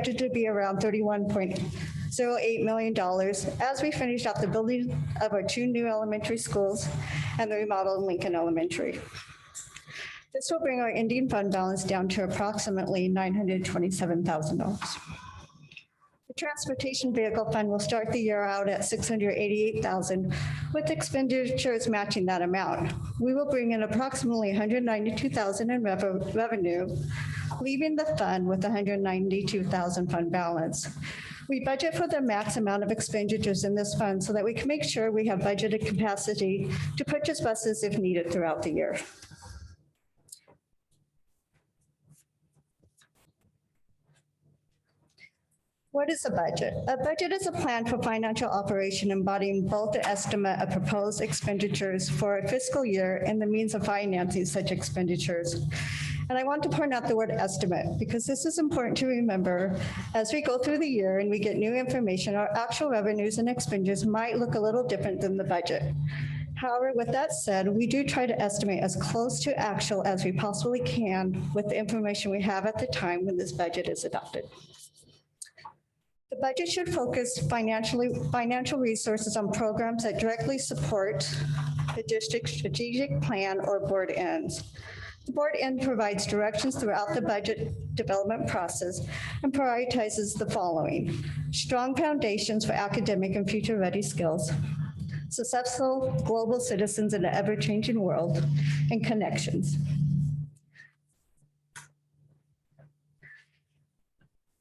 expected to be around $31.08 million as we finish out the building of our 2 new elementary schools and the remodel in Lincoln Elementary. This will bring our ending fund balance down to approximately $927,000. The transportation vehicle fund will start the year out at $688,000, with expenditures matching that amount. We will bring in approximately $192,000 in revenue, leaving the fund with $192,000 fund balance. We budget for the max amount of expenditures in this fund so that we can make sure we have budgeted capacity to purchase buses if needed throughout the year. What is a budget? A budget is a plan for financial operation embodying both the estimate of proposed expenditures for a fiscal year and the means of financing such expenditures. And I want to point out the word estimate because this is important to remember as we go through the year and we get new information, our actual revenues and expenditures might look a little different than the budget. However, with that said, we do try to estimate as close to actual as we possibly can with the information we have at the time when this budget is adopted. The budget should focus financial resources on programs that directly support the district's strategic plan or board ends. The board end provides directions throughout the budget development process and prioritizes the following: strong foundations for academic and future-ready skills, successful global citizens in an ever-changing world, and connections.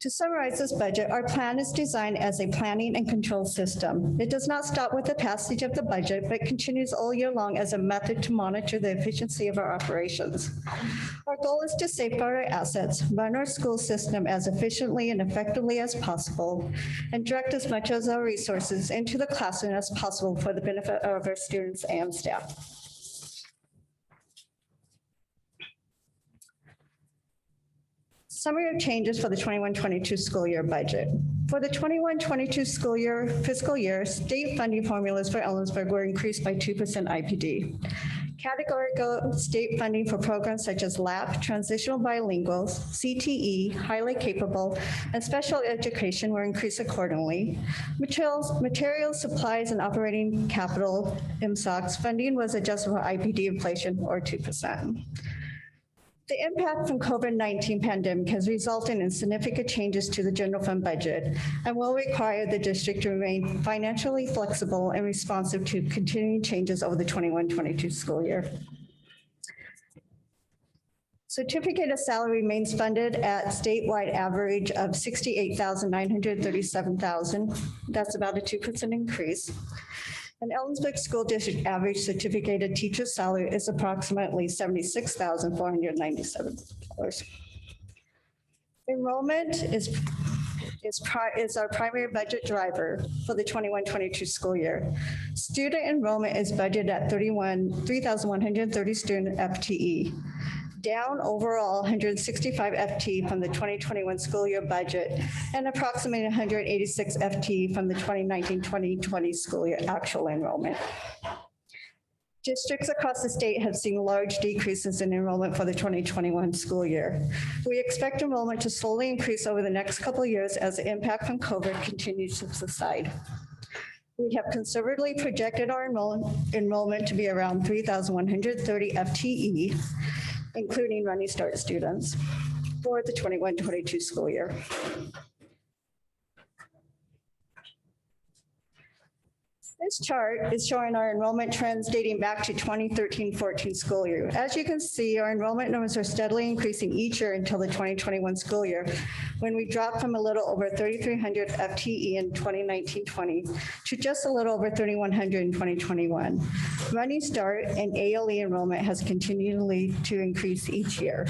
To summarize this budget, our plan is designed as a planning and control system. It does not stop with the passage of the budget, but continues all year long as a method to monitor the efficiency of our operations. Our goal is to safeguard our assets, run our school system as efficiently and effectively as possible, and direct as much of our resources into the classroom as possible for the benefit of our students and staff. Summary of changes for the 21-22 school year budget. For the 21-22 fiscal year, state funding formulas for Ellensburg were increased by 2% IPD. Categorical state funding for programs such as LAP, transitional bilinguals, CTE, highly capable, and special education were increased accordingly. Materials, supplies, and operating capital, MSOCs, funding was adjusted for IPD inflation or 2%. The impact from COVID-19 pandemic has resulted in significant changes to the general fund budget and will require the district to remain financially flexible and responsive to continuing changes over the 21-22 school year. Certificate of salary remains funded at statewide average of $68,937,000. That's about a 2% increase. And Ellensburg School District average certificated teacher salary is approximately $76,497. Enrollment is our primary budget driver for the 21-22 school year. Student enrollment is budgeted at 3,130 student FTE, down overall 165 FTE from the 2021 school year budget and approximately 186 FTE from the 2019-2020 school year actual enrollment. Districts across the state have seen large decreases in enrollment for the 2021 school year. We expect enrollment to slowly increase over the next couple of years as the impact from COVID continues to subside. We have conservatively projected our enrollment to be around 3,130 FTE, including Running Start students, for the 21-22 school year. This chart is showing our enrollment trends dating back to 2013-14 school year. As you can see, our enrollment numbers are steadily increasing each year until the 2021 school year, when we dropped from a little over 3,300 FTE in 2019-20 to just a little over 3,100 in 2021. Running Start and ALE enrollment has continually to increase each year.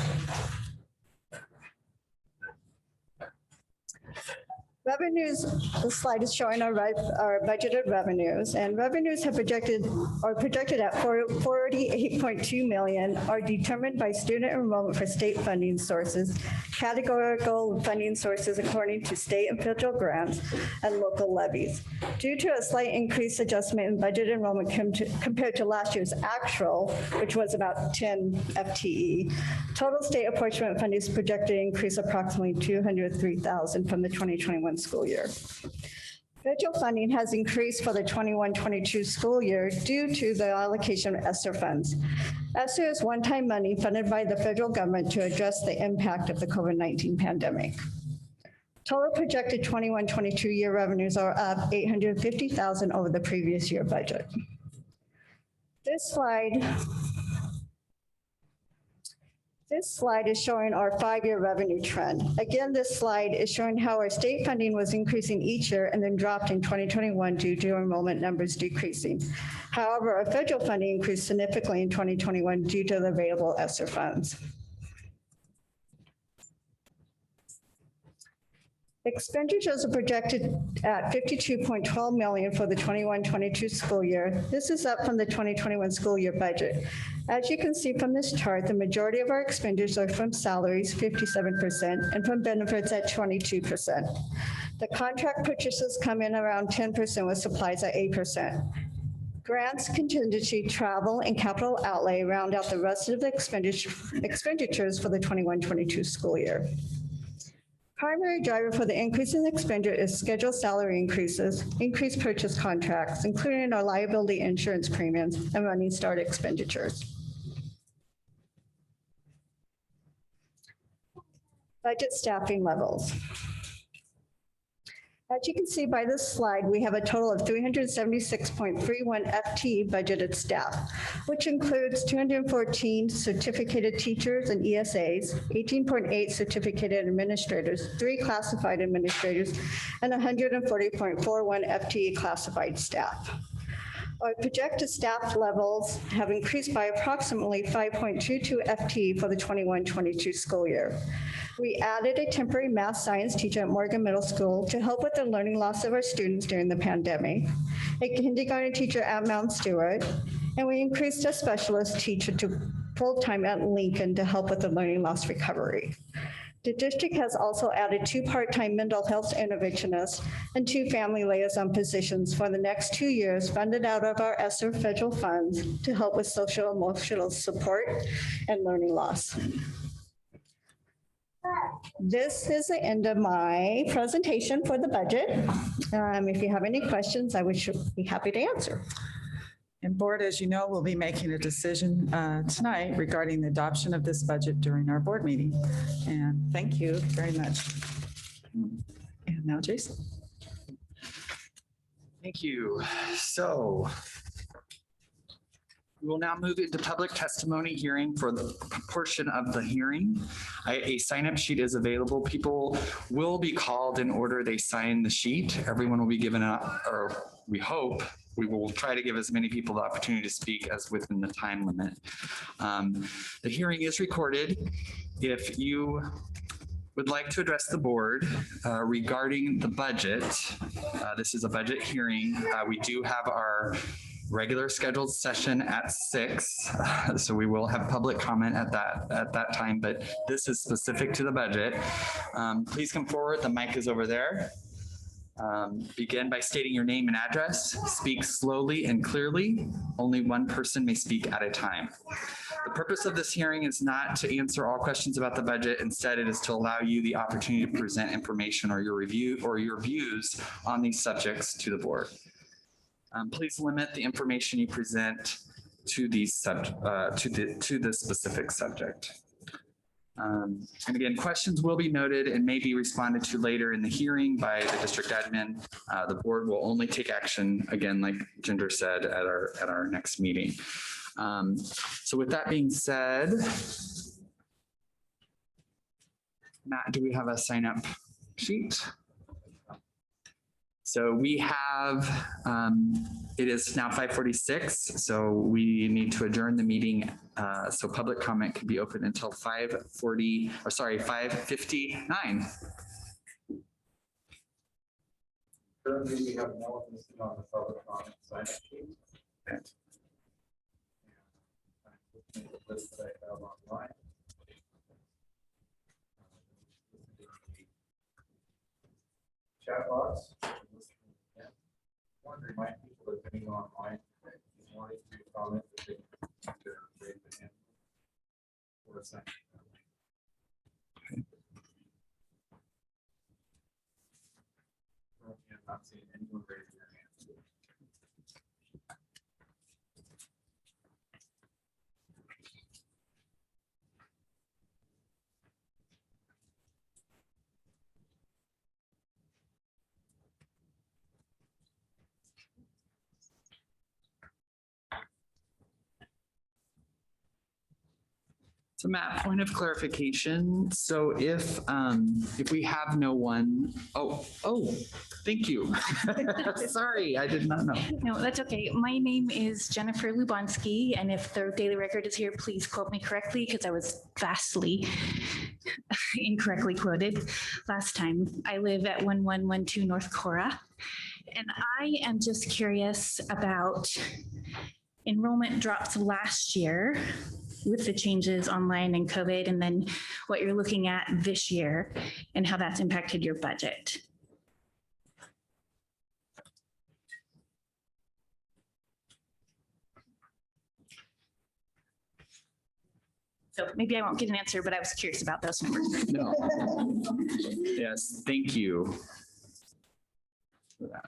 Revenues, the slide is showing our budgeted revenues, and revenues are projected at $48.2 million, are determined by student enrollment for state funding sources, categorical funding sources according to state and federal grants and local levies. Due to a slight increase adjustment in budget enrollment compared to last year's actual, which was about 10 FTE, total state apportionment funding is projected to increase approximately $203,000 from the 2021 school year. Federal funding has increased for the 21-22 school year due to the allocation of ESSER funds. ESSER is one-time money funded by the federal government to address the impact of the COVID-19 pandemic. Total projected 21-22 year revenues are up $850,000 over the previous year budget. This slide is showing our 5-year revenue trend. Again, this slide is showing how our state funding was increasing each year and then dropped in 2021 due to enrollment numbers decreasing. However, our federal funding increased significantly in 2021 due to the available ESSER funds. Expenditures are projected at $52.12 million for the 21-22 school year. This is up from the 2021 school year budget. As you can see from this chart, the majority of our expenditures are from salaries, 57%, and from benefits at 22%. The contract purchases come in around 10% with supplies at 8%. Grants, contingency, travel, and capital outlay round out the rest of the expenditures for the 21-22 school year. Primary driver for the increase in expenditure is scheduled salary increases, increased purchase contracts, including our liability insurance premiums and running start expenditures. Budget staffing levels. As you can see by this slide, we have a total of 376.31 FTE budgeted staff, which includes 214 certificated teachers and ESAs, 18.8 certificated administrators, 3 classified administrators, and 140.41 FTE classified staff. Our projected staff levels have increased by approximately 5.22 FTE for the 21-22 school year. We added a temporary math science teacher at Morgan Middle School to help with the learning loss of our students during the pandemic, a kindergarten teacher at Mount Stewart, and we increased a specialist teacher to full-time at Lincoln to help with the learning loss recovery. The district has also added 2 part-time mental health interventionists and 2 family liaison positions for the next 2 years funded out of our ESSER federal funds to help with social emotional support and learning loss. This is the end of my presentation for the budget. If you have any questions, I would be happy to answer. And board, as you know, we'll be making a decision tonight regarding the adoption of this budget during our board meeting. And thank you very much. And now Jason. Thank you. So we will now move into public testimony hearing for the portion of the hearing. A sign-up sheet is available. People will be called in order they sign the sheet. Everyone will be given or we hope, we will try to give as many people the opportunity to speak as within the time limit. The hearing is recorded. If you would like to address the board regarding the budget, this is a budget hearing. We do have our regular scheduled session at 6, so we will have public comment at that time, but this is specific to the budget. Please come forward. The mic is over there. Begin by stating your name and address. Speak slowly and clearly. Only one person may speak at a time. The purpose of this hearing is not to answer all questions about the budget. Instead, it is to allow you the opportunity to present information or your review or your views on these subjects to the board. Please limit the information you present to these to the specific subject. And again, questions will be noted and may be responded to later in the hearing by the district admin. The board will only take action, again, like Ginger said, at our next meeting. So with that being said, Matt, do we have a sign-up sheet? So we have, it is now 5:46, so we need to adjourn the meeting. So public comment could be open until 5:59. Currently, we have no one listed on the public comment sign-up sheet. Okay. The list that I have online. chat box. I want to remind people that being online, if you wanted to comment, that they can raise the hand or a second. I'm not seeing anyone raising their hand. So Matt, point of clarification. So if we have no one, thank you. Sorry, I did not know. No, that's okay. My name is Jennifer Lubanski, and if the Daily Record is here, please quote me correctly because I was vastly incorrectly quoted last time. I live at 1112 North Cora, and I am just curious about enrollment drops last year with the changes online and COVID, and then what you're looking at this year and how that's impacted your budget. So maybe I won't get an answer, but I was curious about those numbers. No. Yes, thank you for that.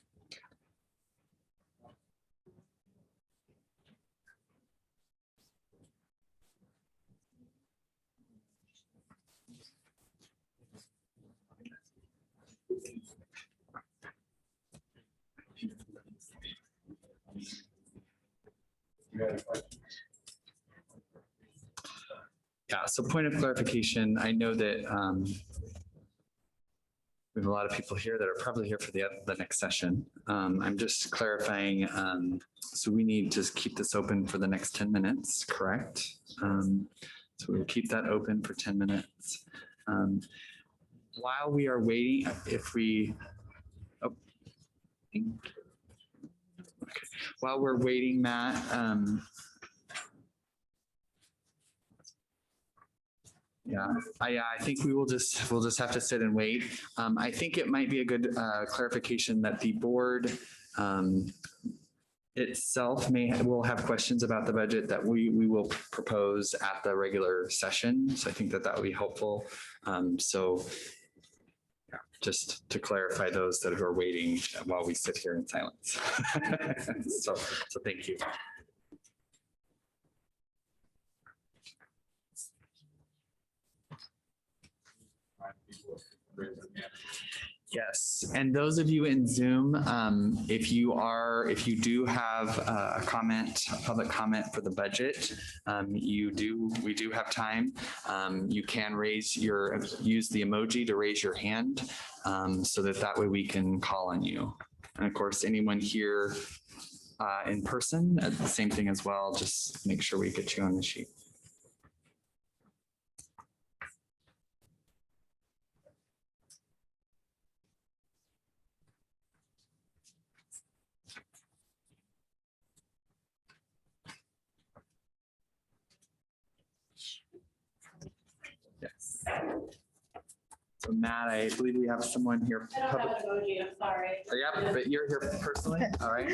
You had a question? Yeah, so point of clarification, I know that we have a lot of people here that are probably here for the next session. I'm just clarifying, so we need to keep this open for the next 10 minutes, correct? So we'll keep that open for 10 minutes. While we are waiting, while we're waiting, Matt, yeah, I think we'll just have to sit and wait. I think it might be a good clarification that the board itself will have questions about the budget that we will propose at the regular session. So I think that would be helpful. So yeah, just to clarify those that are waiting while we sit here in silence. So thank you. Yes, and those of you in Zoom, if you do have a public comment for the budget, we do have time. You can use the emoji to raise your hand, so that way we can call on you. And of course, anyone here in person, the same thing as well. Just make sure we get you on the sheet. Yes. So Matt, I believe we have someone here. I don't have an emoji, I'm sorry. Oh, yeah, but you're here personally? All right.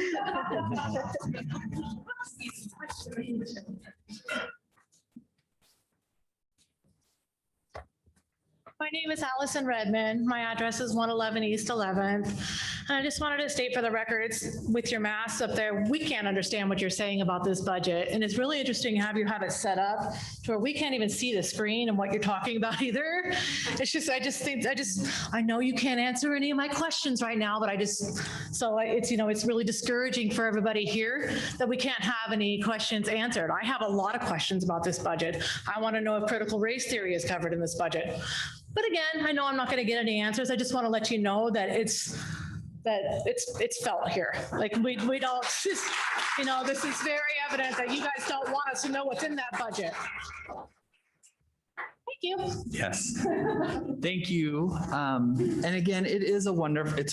My name is Allison Redmond. My address is 111 East 11th. And I just wanted to state for the records, with your masks up there, we can't understand what you're saying about this budget. And it's really interesting to have it set up to where we can't even see the screen and what you're talking about either. It's just, I know you can't answer any of my questions right now, but it's really discouraging for everybody here that we can't have any questions answered. I have a lot of questions about this budget. I want to know if critical race theory is covered in this budget. But again, I know I'm not going to get any answers. I just want to let you know that it's felt here. Like we don't just, this is very evident that you guys don't want us to know what's in that budget. Thank you. Yes. Thank you. And again, it's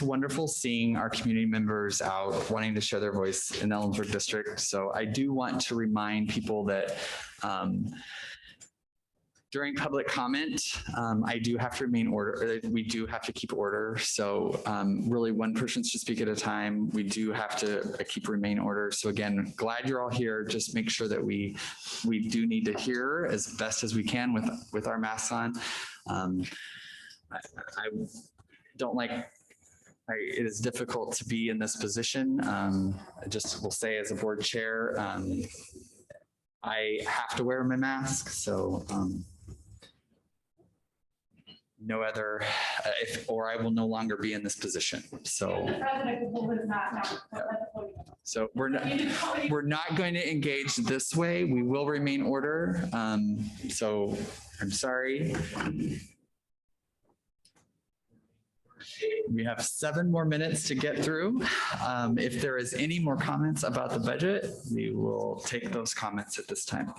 wonderful seeing our community members out wanting to share their voice in the Ellensburg district. So I do want to remind people that During public comment, I do have to remain order. We do have to keep order. So really one person should speak at a time. We do have to remain order. So again, glad you're all here. Just make sure that we do need to hear as best as we can with our masks on. I don't like, it is difficult to be in this position. I just will say as a board chair, I have to wear my mask. So no other, or I will no longer be in this position. So, so we're not going to engage this way. We will remain order. So I'm sorry. We have 7 more minutes to get through. If there is any more comments about the budget, we will take those comments at this time.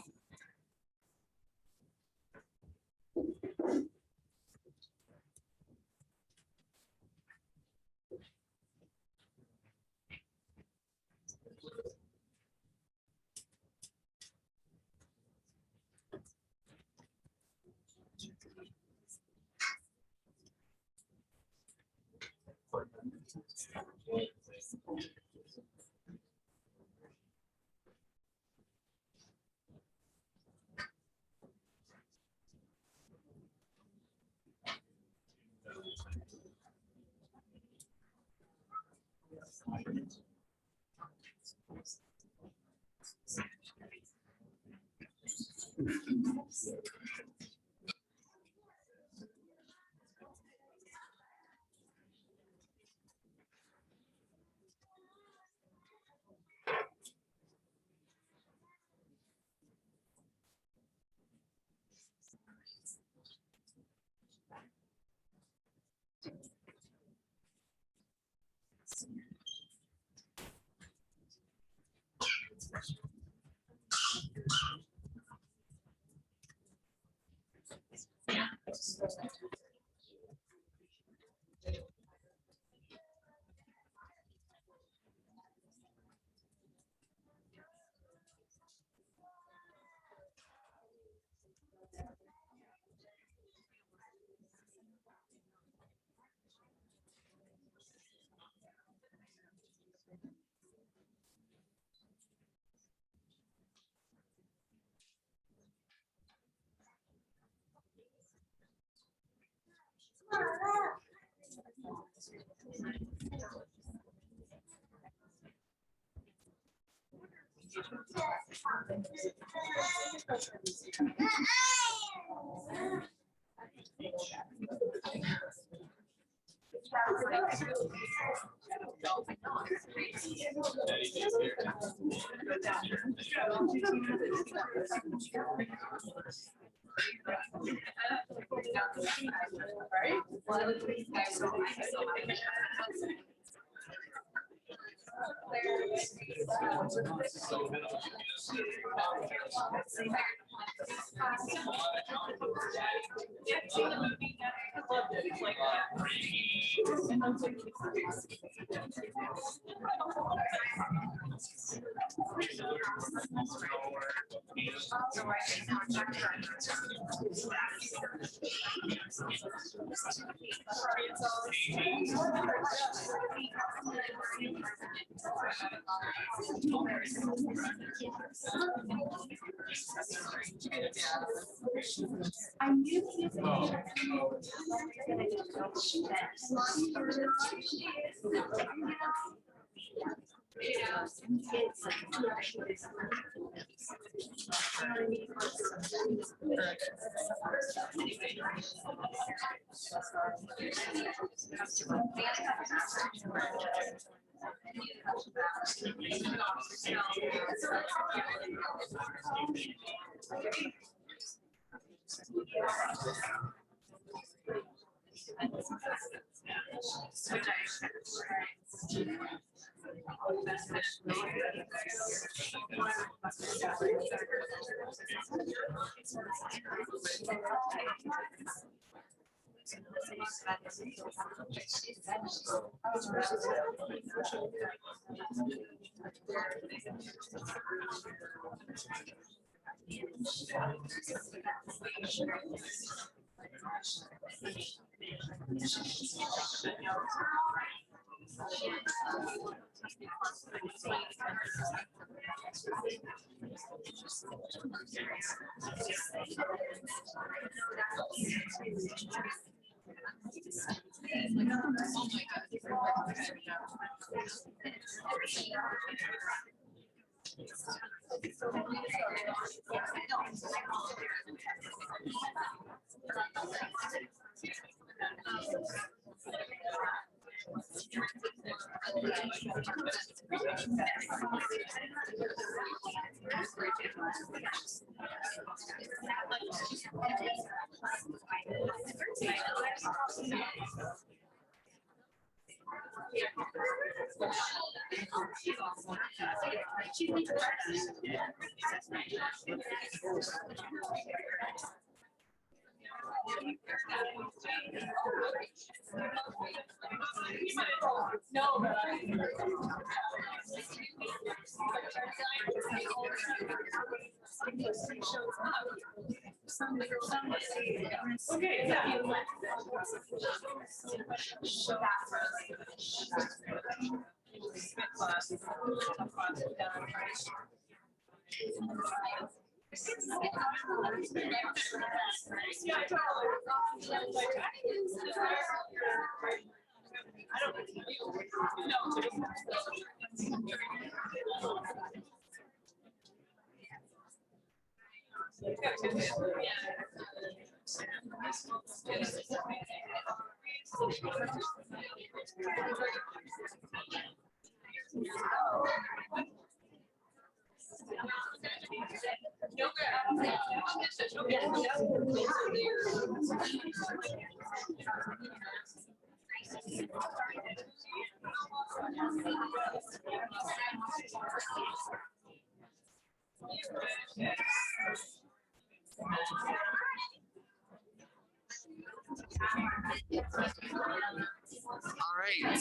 All right,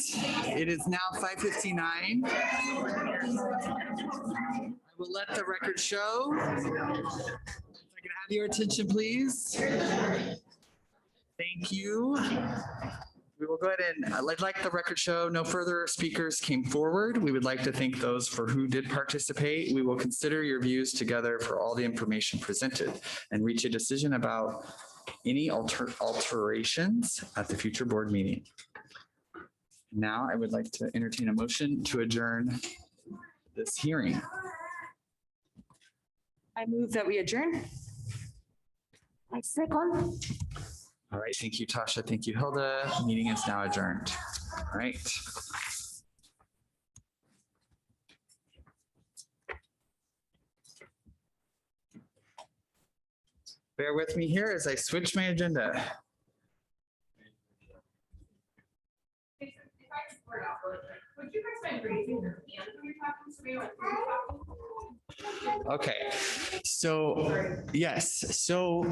it is now 5:59. I will let the record show. If I can have your attention, please. Thank you. We will go ahead and like the record show, no further speakers came forward. We would like to thank those for who did participate. We will consider your views together for all the information presented and reach a decision about any alterations at the future board meeting. Now I would like to entertain a motion to adjourn this hearing. I move that we adjourn. I second. All right, thank you, Tasha. Thank you, Hilda. Meeting is now adjourned. All right. Bear with me here as I switch my agenda. Okay, so yes, so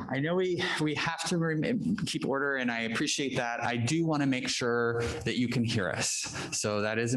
I know we have to keep order and I appreciate that. I do want to make sure that you can hear us. So that is